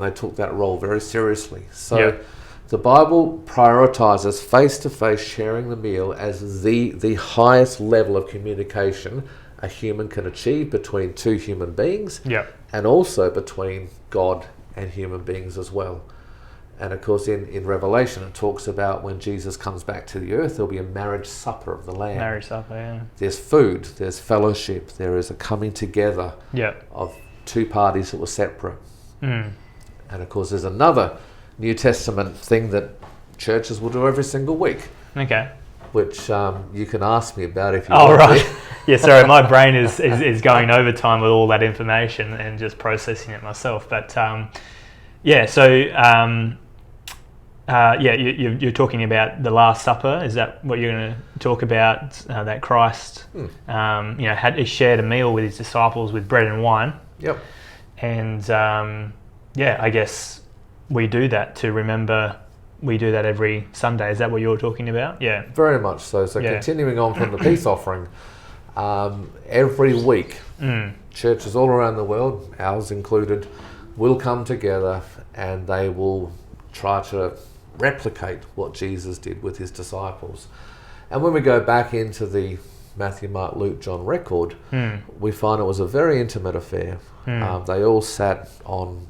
They took that role very seriously. So the Bible prioritizes face-to-face sharing the meal as the highest level of communication a human can achieve between two human beings, and also between God and human beings as well. And of course in Revelation it talks about when Jesus comes back to the earth, there'll be a marriage supper of the Lamb. Marriage supper, yeah. There's food, there's fellowship, there is a coming together of two parties that were separate. And of course there's another New Testament thing that churches will do every single week. Okay. Which you can ask me about if you want. Oh, right. Yeah, sorry, my brain is going overtime with all that information and just processing it myself. But you're talking about the Last Supper. Is that what you're going to talk about? That Christ, he shared a meal with his disciples with bread and wine. Yep. And I guess we do that to remember. We do that every Sunday. Is that what you're talking about? Yeah. Very much so. So continuing on from the peace offering, every week, churches all around the world, ours included, will come together and they will try to replicate what Jesus did with his disciples. And when we go back into the Matthew, Mark, Luke, John record, we find it was a very intimate affair. They all sat on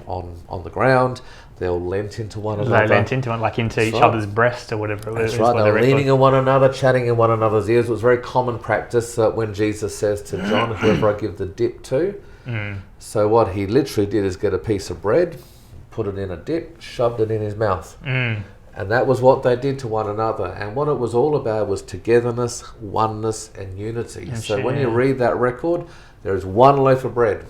the ground. They all leant into one another. They leant into one, like into each other's breast or whatever. That's right. They were leaning on one another, chatting in one another's ears. It was very common practice when Jesus says to John, whoever I give the dip to. So what he literally did is get a piece of bread, put it in a dip, shoved it in his mouth. And that was what they did to one another. And what it was all about was togetherness, oneness, and unity. So when you read that record, there is one loaf of bread.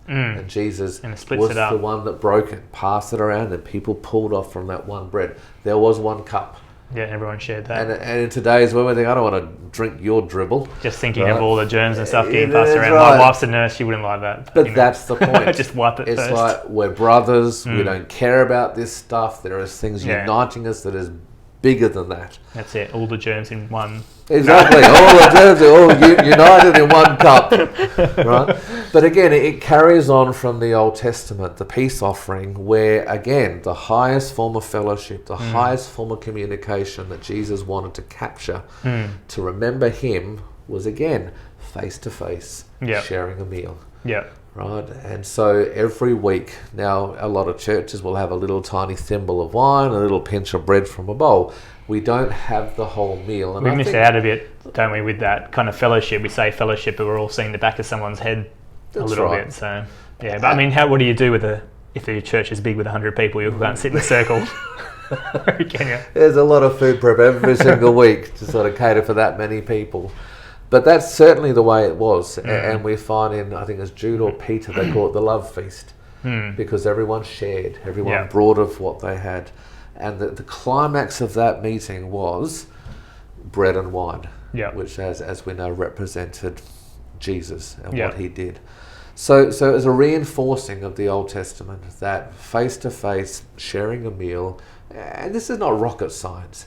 And Jesus was the one that broke it, passed it around, and people pulled off from that one bread. There was one cup. Yeah, everyone shared that. And in today's world, we think, I don't want to drink your dribble. Just thinking of all the germs and stuff getting passed around. Right. My wife's a nurse, she wouldn't like that. But that's the point. Just wipe it first. It's like we're brothers, we don't care about this stuff. There is things uniting us that is bigger than that. That's it, all the germs in one. Exactly, all the germs are all united in one cup, right? But again, it carries on from the Old Testament, the peace offering, where again, the highest form of fellowship, the highest form of communication that Jesus wanted to capture, to remember him, was again, face to face, sharing a meal. Yeah. Right, and so every week now, a lot of churches will have a little tiny thimble of wine, a little pinch of bread from a bowl. We don't have the whole meal. And we miss out a bit, don't we, with that kind of fellowship? We say fellowship, but we're all seeing the back of someone's head a little bit. So, yeah. But I mean, what do you do with if your church is big with 100 people? You can't sit in a circle. Can you? There's a lot of food prep every single week to sort of cater for that many people. But that's certainly the way it was. And we find in, I think it's Jude or Peter, they call it the love feast. Because everyone shared, everyone brought of what they had. And the climax of that meeting was bread and wine, which as we know represented Jesus and what he did. So it was a reinforcing of the Old Testament, that face-to-face sharing a meal. And this is not rocket science.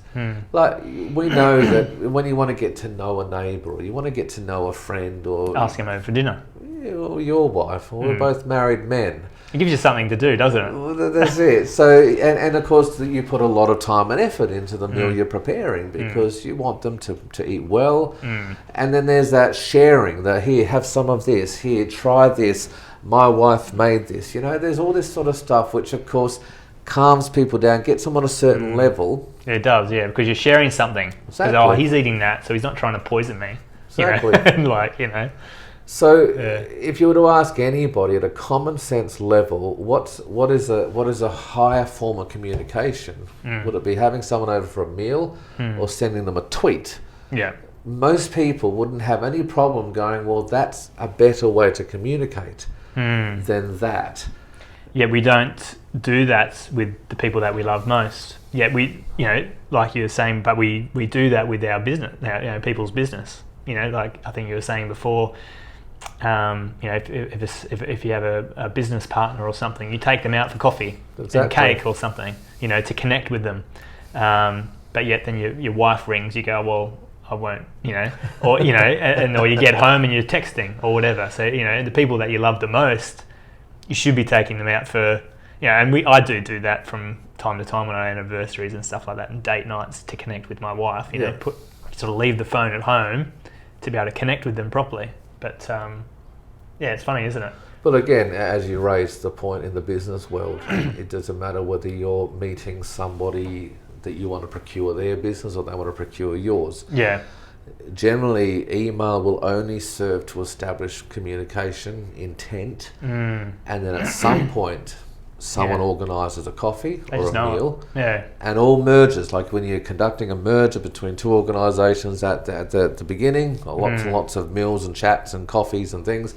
Like, we know that when you want to get to know a neighbour, or you want to get to know a friend, or ask him over for dinner, or your wife, or we're both married men. It gives you something to do, doesn't it? Well, that's it. So, and of course, you put a lot of time and effort into the meal you're preparing, because you want them to eat well. And then there's that sharing, that here, have some of this, here, try this, my wife made this. There's all this sort of stuff, which of course calms people down, gets them on a certain level. It does, because you're sharing something. Exactly. He's eating that, so he's not trying to poison me. Exactly. So, if you were to ask anybody at a common sense level, what is a higher form of communication? Would it be having someone over for a meal, or sending them a tweet? Yeah. Most people wouldn't have any problem going, well, that's a better way to communicate than that. Yet we don't do that with the people that we love most. Yet we, like you were saying, but we do that with our business, people's business. Like I think you were saying before, if you have a business partner or something, you take them out for coffee and cake or something, to connect with them. But yet then your wife rings, you go, well, I won't, or or you get home and you're texting or whatever. So the people that you love the most, you should be taking them out for, Yeah, and I do that from time to time on our anniversaries and stuff like that, and date nights to connect with my wife. You know, sort of leave the phone at home to be able to connect with them properly. But it's funny, isn't it? But again, as you raised the point in the business world, it doesn't matter whether you're meeting somebody that you want to procure their business or they want to procure yours. Yeah. Generally, email will only serve to establish communication intent, and then at some point, someone organises a coffee or a meal, and all merges. Like when you're conducting a merger between two organisations at the beginning, lots and lots of meals and chats and coffees and things.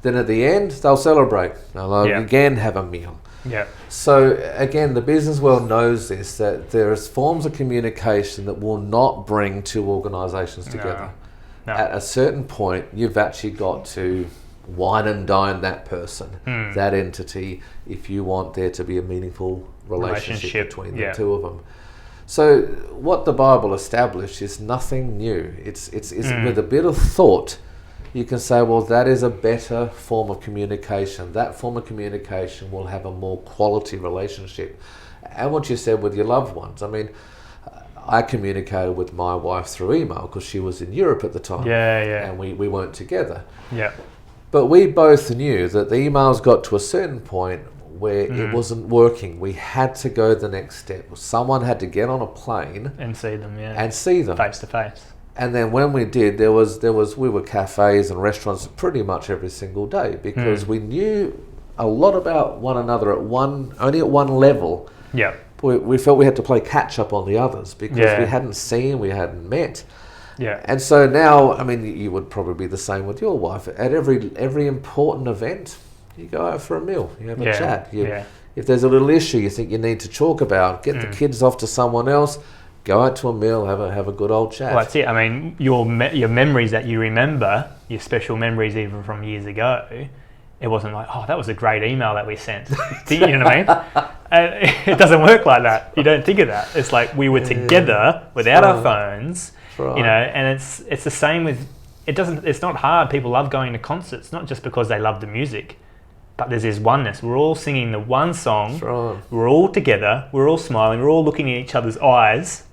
Then at the end, they'll celebrate. They'll again have a meal. Yeah. So again, the business world knows this, that there is forms of communication that will not bring two organisations together. No. At a certain point, you've actually got to wine and dine that person, that entity, if you want there to be a meaningful relationship between the two of them. So what the Bible established is nothing new. It's with a bit of thought, you can say, well, that is a better form of communication. That form of communication will have a more quality relationship. And what you said with your loved ones, I mean, I communicated with my wife through email because she was in Europe at the time. And we weren't together. Yeah. But we both knew that the emails got to a certain point where it wasn't working. We had to go the next step. Someone had to get on a plane and see them, face to face. And then when we did, we were cafes and restaurants pretty much every single day because we knew a lot about one another only at one level. Yeah. We felt we had to play catch up on the others because we hadn't seen, we hadn't met. Yeah. And so now, I mean, you would probably be the same with your wife. At every important event, you go out for a meal, you have a chat. If there's a little issue you think you need to talk about, get the kids off to someone else, go out to a meal, have a good old chat. Well, that's it. I mean, your memories that you remember, your special memories even from years ago, it wasn't like, oh, that was a great email that we sent. You know what I mean? It doesn't work like that. You don't think of that. It's like we were together without our phones, you know, and it's the same with, it's not hard. People love going to concerts, not just because they love the music, but there's this oneness. We're all singing the one song. We're all together. We're all smiling. We're all looking at each other's eyes.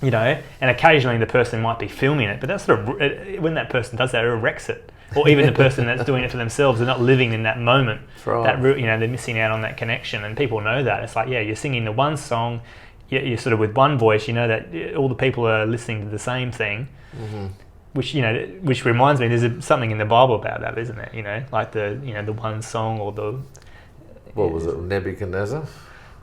You know, and occasionally the person might be filming it, but that's sort of, when that person does that, it wrecks it. Or even the person that's doing it for themselves, they're not living in that moment. That you know, they're missing out on that connection, and people know that. It's like, you're singing the one song, you're sort of with one voice. You know that all the people are listening to the same thing, which reminds me, there's something in the Bible about that, isn't it? You know, like the one song or the. What was it, Nebuchadnezzar?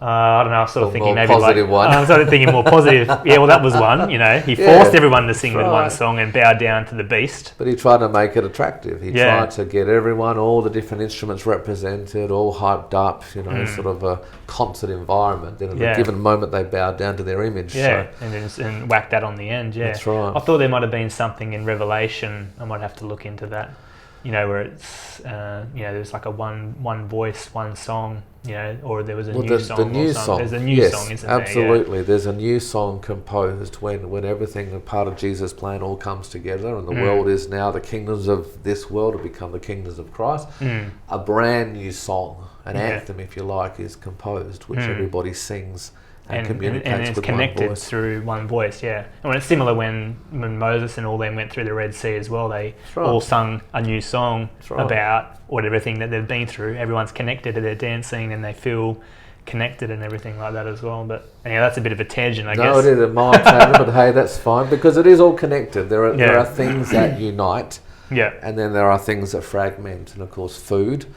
I don't know. I was sort of thinking maybe positive one. I was sort of thinking more positive. Yeah, well, that was one. You know, he forced everyone to sing with one song and bow down to the beast. But he tried to make it attractive. He tried to get everyone, all the different instruments represented, all hyped up. You know, sort of a concert environment. Then at a given moment, they bowed down to their image. Yeah, so. and whacked that on the end. Yeah, that's right. I thought there might have been something in Revelation. I might have to look into that. You know, where it's there's like a one voice, one song. You know, or there was a new song. The new song. There's a new song, isn't there? Absolutely. There's a new song composed when everything, a part of Jesus' plan, all comes together, and the world is now, the kingdoms of this world have become the kingdoms of Christ. A brand new song, an anthem, if you like, is composed, which everybody sings and communicates and it's with connected one voice. Through one voice. Yeah, and it's similar when Moses and all them went through the Red Sea as well. They all sung a new song about everything that they've been through. Everyone's connected to their dancing, and they feel connected and everything like that as well. But that's a bit of a tangent, I guess. No, it is a mild tangent, but hey, that's fine because it is all connected. There are things that unite. Yeah, and then there are things that fragment, and of course, food,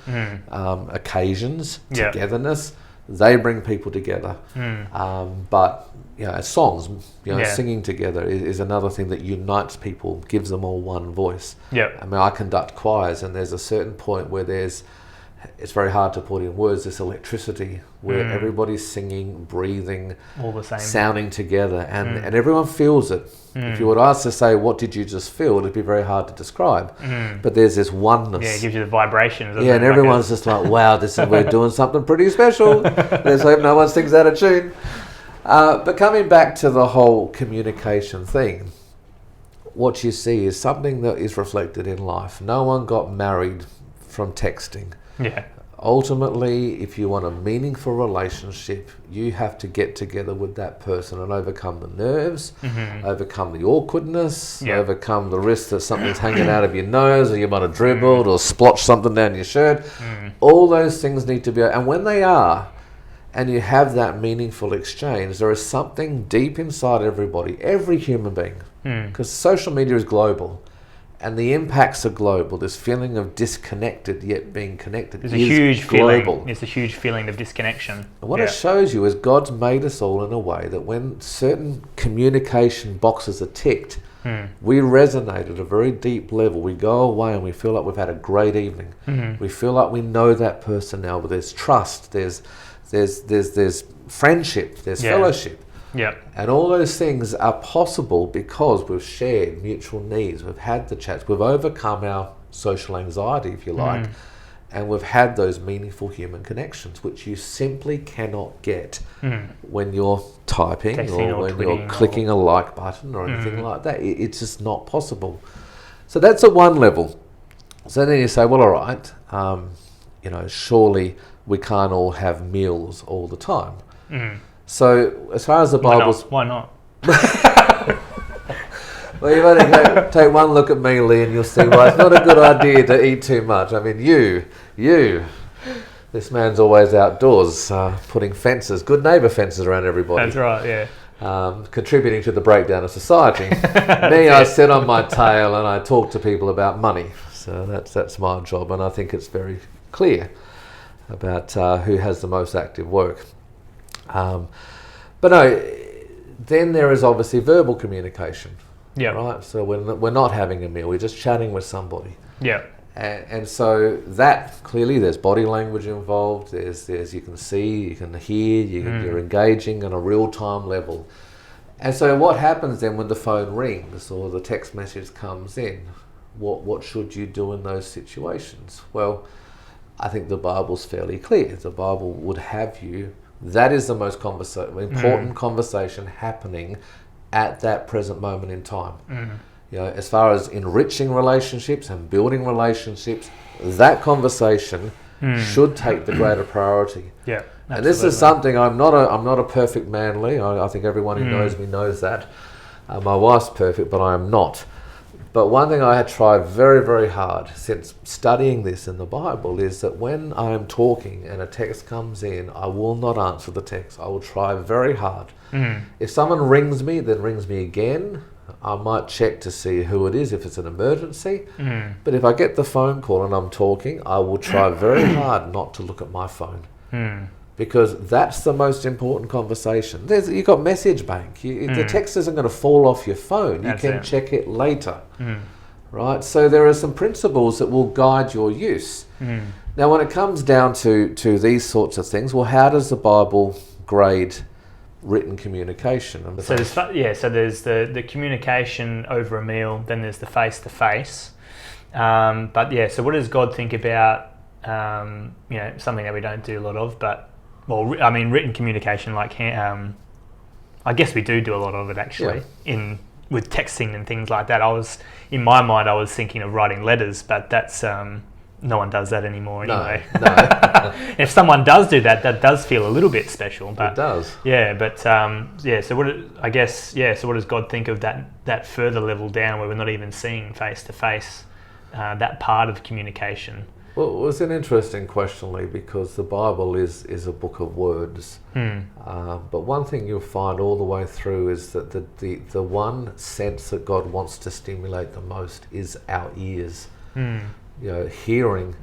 occasions, togetherness. They bring people together, but songs, singing together is another thing that unites people, gives them all one voice. Yeah, I mean, I conduct choirs, and there's a certain point where it's very hard to put in words, this electricity where everybody's singing, breathing, all the same, sounding together, and everyone feels it. If you were asked to say, what did you just feel, it'd be very hard to describe. But there's this oneness. Yeah, it gives you the vibrations. Yeah, and everyone's just like, wow, we're doing something pretty special. Let's hope no one sings out of tune. But coming back to the whole communication thing, what you see is something that is reflected in life. No one got married from texting. Yeah. Ultimately, if you want a meaningful relationship, you have to get together with that person and overcome the nerves, overcome the awkwardness, overcome the risk that something's hanging out of your nose, or you might have dribbled or splotched something down your shirt. All those things need to be, and when they are, and you have that meaningful exchange, there is something deep inside everybody, every human being, because social media is global. And the impacts are global. This feeling of disconnected yet being connected is global. Feeling. It's a huge feeling of disconnection. And what it shows you is God's made us all in a way that when certain communication boxes are ticked, we resonate at a very deep level. We go away and we feel like we've had a great evening. We feel like we know that person now. But there's trust. There's friendship. There's fellowship. Yeah. And all those things are possible because we've shared mutual needs, we've had the chats, we've overcome our social anxiety, if you like, and we've had those meaningful human connections, which you simply cannot get when you're typing or when you're clicking a like button or anything like that. It's just not possible. So that's at one level. So then you say, well, all right, surely we can't all have meals all the time. So as far as the Bible's... Why not? Well, you've only got to take one look at me, Lee, and you'll see why it's not a good idea to eat too much. I mean, you, this man's always outdoors putting fences, good neighbour fences around everybody. That's right, yeah. Contributing to the breakdown of society. Me, I sit on my tail and I talk to people about money. So that's my job, and I think it's very clear about who has the most active work. But no, then there is obviously verbal communication. Yeah. Right. So we're not having a meal; we're just chatting with somebody. Yeah. And so that clearly there's body language involved. There's you can see, you can hear, you're engaging on a real time level. And so what happens then when the phone rings or the text message comes in? What should you do in those situations? Well, I think the Bible's fairly clear. The Bible would have you. That is the most important conversation happening at that present moment in time. As far as enriching relationships and building relationships, that conversation should take the greater priority. Yeah, absolutely. And this is something I'm not a perfect man, Lee. I think everyone who knows me knows that. My wife's perfect, but I am not. But one thing I had tried very, very hard since studying this in the Bible is that when I am talking and a text comes in, I will not answer the text. I will try very hard. If someone rings me, then rings me again, I might check to see who it is if it's an emergency. But if I get the phone call and I'm talking, I will try very hard not to look at my phone. Because that's the most important conversation. You've got message bank. The text isn't going to fall off your phone. You can check it later. Right? So there are some principles that will guide your use. Now, when it comes down to these sorts of things, well, how does the Bible grade written communication? So there's the communication over a meal, then there's the face-to-face. So what does God think about, something that we don't do a lot of, but written communication, like I guess we do a lot of it actually with texting and things like that. In my mind, I was thinking of writing letters, but that's no one does that anymore anyway. No. If someone does do that, that does feel a little bit special. But it does. Yeah, but So what does God think of that further level down where we're not even seeing face to face, that part of communication? Well, it's an interesting question, Lee, because the Bible is a book of words. But one thing you'll find all the way through is that the one sense that God wants to stimulate the most is our ears. Hearing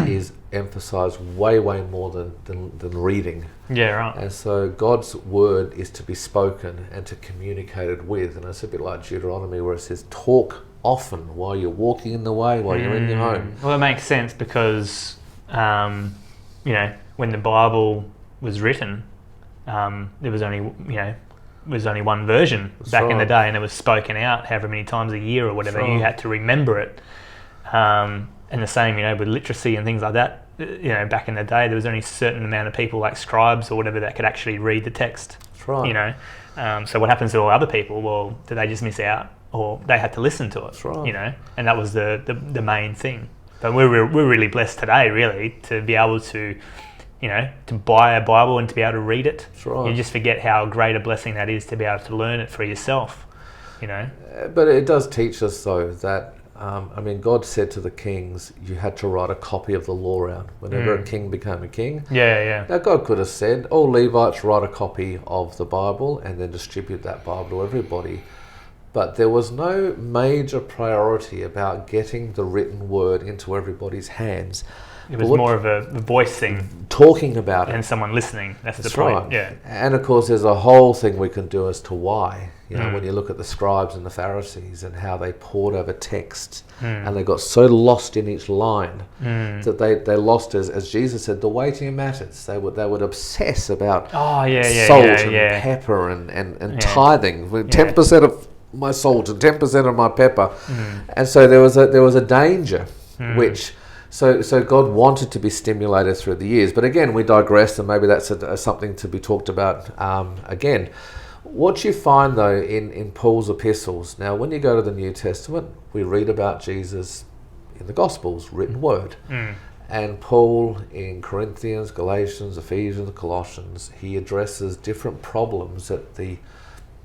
is emphasized way more than reading. Yeah, right. And so God's word is to be spoken and to communicated with. And it's a bit like Deuteronomy where it says, talk often while you're walking in the way, while you're in your home. Well, it makes sense because, when the Bible was written, there was only one version back in the day, and it was spoken out however many times a year or whatever. You had to remember it. And the same, with literacy and things like that. Back in the day, there was only a certain amount of people, like scribes or whatever, that could actually read the text. That's right. So what happens to all other people? Well, did they just miss out, or they had to listen to it? That's right. And that was the main thing. But we're really blessed today, really, to be able to, to buy a Bible and to be able to read it. That's right. You just forget how great a blessing that is to be able to learn it for yourself, But it does teach us, though, that, God said to the kings, you had to write a copy of the law out whenever a king became a king. Yeah. Now, God could have said, all Levites write a copy of the Bible and then distribute that Bible to everybody. But there was no major priority about getting the written word into everybody's hands. It was more of a voice thing. Talking about it. And someone listening. That's the right. point. Yeah. And of course, there's a whole thing we can do as to why. When you look at the scribes and the Pharisees and how they pored over texts and they got so lost in each line that they lost, as Jesus said, the weightier matters. They would obsess about salt and pepper and tithing. 10% of my salt and 10% of my pepper. And so there was a danger which... So God wanted to be stimulated through the years. But again, we digress, and maybe that's something to be talked about again. What you find, though, in Paul's epistles, now when you go to the New Testament, we read about Jesus in the Gospels, written word. And Paul in Corinthians, Galatians, Ephesians, Colossians, he addresses different problems that the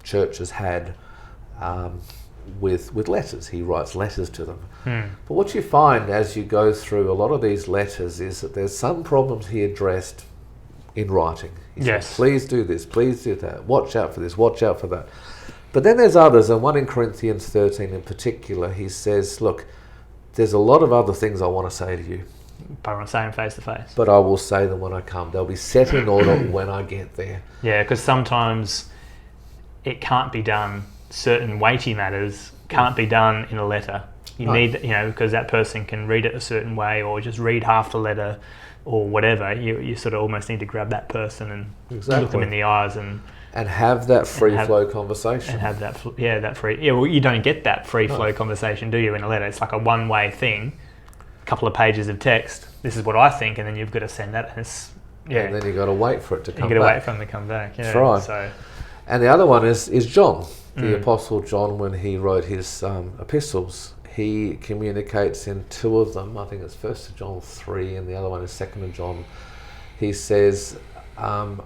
churches had with letters. He writes letters to them. But what you find as you go through a lot of these letters is that there's some problems he addressed in writing. He says, please do this, please do that, watch out for this, watch out for that. But then there's others, and one in Corinthians 13 in particular, he says, look, there's a lot of other things I want to say to you. But I'm not saying face to face. But I will say them when I come. They'll be set in order when I get there. Yeah, because sometimes it can't be done. Certain weighty matters can't be done in a letter. You need, because that person can read it a certain way or just read half the letter or whatever. You sort of almost need to grab that person and look them in the eyes and have that free flow conversation. And have that, that free. Yeah, well, you don't get that free flow conversation, do you, in a letter? It's like a one-way thing, a couple of pages of text. This is what I think, and then you've got to send that. And then you've got to wait for it to come back. You've got to wait for them to come back. Yeah. That's right. So. And the other one is John, the Apostle John, when he wrote his epistles. He communicates in two of them. I think it's 1 John 3 and the other one is 2 John. He says, I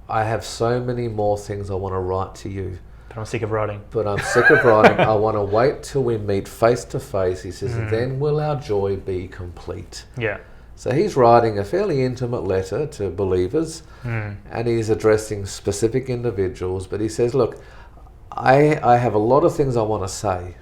have so many more things I want to write to you. But I'm sick of writing. I want to wait till we meet face to face. He says, then will our joy be complete. Yeah. So he's writing a fairly intimate letter to believers and he's addressing specific individuals. But he says, look, I have a lot of things I want to say,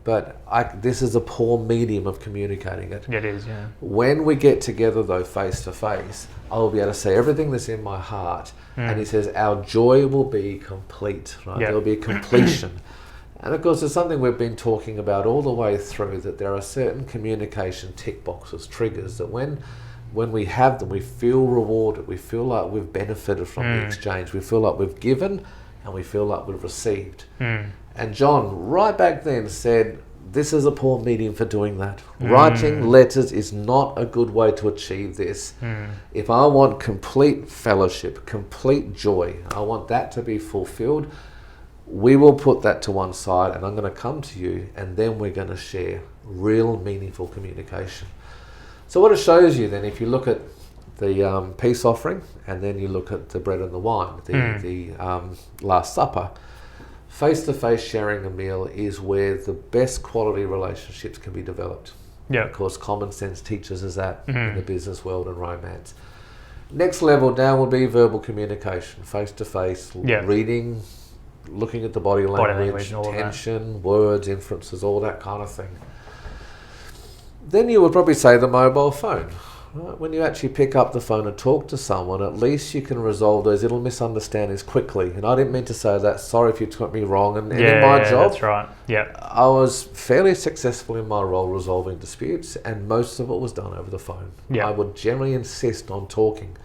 but this is a poor medium of communicating it. It is, yeah. When we get together, though, face to face, I will be able to say everything that's in my heart. And he says, our joy will be complete, right? Yep. There'll be a completion. And of course, it's something we've been talking about all the way through, that there are certain communication tick boxes, triggers, that when we have them, we feel rewarded. We feel like we've benefited from the exchange. We feel like we've given and we feel like we've received. And John, right back then, said, this is a poor medium for doing that. Writing letters is not a good way to achieve this. If I want complete fellowship, complete joy, I want that to be fulfilled, we will put that to one side and I'm going to come to you and then we're going to share real meaningful communication. So what it shows you then, if you look at the peace offering and then you look at the bread and the wine, the Last Supper, face-to-face sharing a meal is where the best quality relationships can be developed. Yeah. Of course, common sense teaches us that in the business world and romance. Next level down will be verbal communication, face-to-face, reading, looking at the body language, tension, words, inferences, all that kind of thing. Then you would probably say the mobile phone. Right? When you actually pick up the phone and talk to someone, at least you can resolve those little misunderstandings quickly. And I didn't mean to say that. Sorry if you took me wrong. And in my job, that's right. Yeah, I was fairly successful in my role resolving disputes, and most of it was done over the phone. Yeah. I would generally insist on talking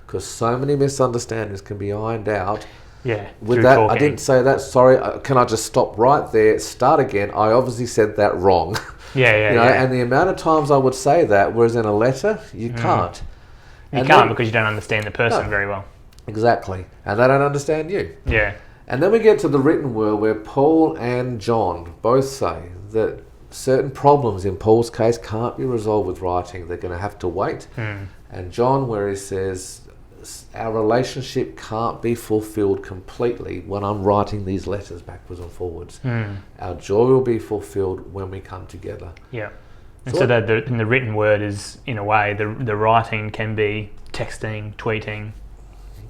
because so many misunderstandings can be ironed out. Yeah. With that, talking. I didn't say that. Sorry, can I just stop right there? Start again. I obviously said that wrong. Yeah. And the amount of times I would say that, whereas in a letter, you can't. You can't because you don't understand the person very well. Exactly. And they don't understand you. Yeah. And then we get to the written word where Paul and John both say that certain problems in Paul's case can't be resolved with writing. They're going to have to wait. And John, where he says, our relationship can't be fulfilled completely when I'm writing these letters backwards and forwards. Our joy will be fulfilled when we come together. Yeah. And so that the written word is, in a way, the writing can be texting, tweeting,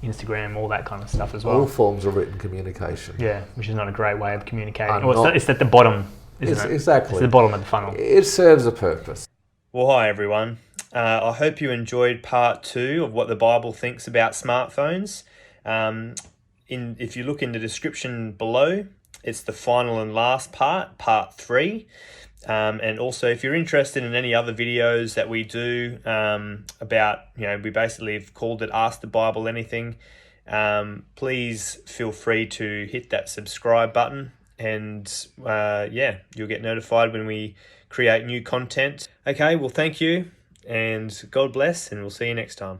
Instagram, all that kind of stuff as well. All forms of written communication. Yeah, which is not a great way of communicating. It's at the bottom, isn't it? Exactly. It's the bottom of the funnel. It serves a purpose. Well, hi everyone. I hope you enjoyed part 2 of what the Bible thinks about smartphones. If you look in the description below, it's the final and last part 3. And also, if you're interested in any other videos that we do about, we basically have called it Ask the Bible Anything, please feel free to hit that subscribe button, and you'll get notified when we create new content. Okay, well, thank you, and God bless, and we'll see you next time.